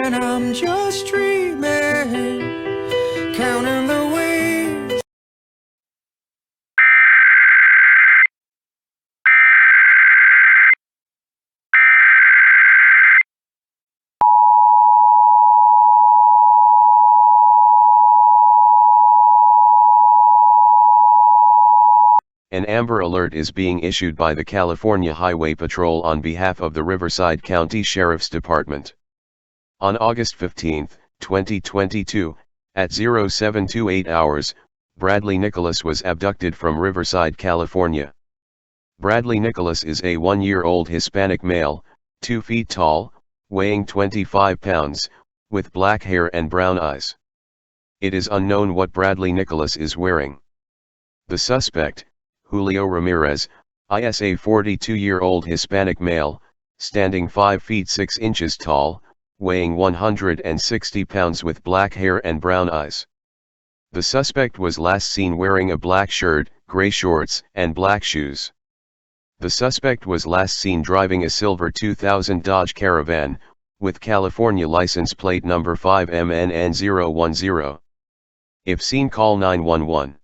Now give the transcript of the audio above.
and I'm just dreaming, counting the ways. An Amber Alert is being issued by the California Highway Patrol on behalf of the Riverside County Sheriff's Department. On August 15, 2022, at 0728 hours, Bradley Nicholas was abducted from Riverside, California. Bradley Nicholas is a 1-year-old Hispanic male, 2 feet tall, weighing 25 pounds, with black hair and brown eyes. It is unknown what Bradley Nicholas is wearing. The suspect, Julio Ramirez, is a 42-year-old Hispanic male, standing 5 feet 6 inches tall, weighing 160 pounds with black hair and brown eyes. The suspect was last seen wearing a black shirt, gray shorts, and black shoes. The suspect was last seen driving a silver 2000 Dodge Caravan, with California license plate number 5MNN010. If seen, call 911.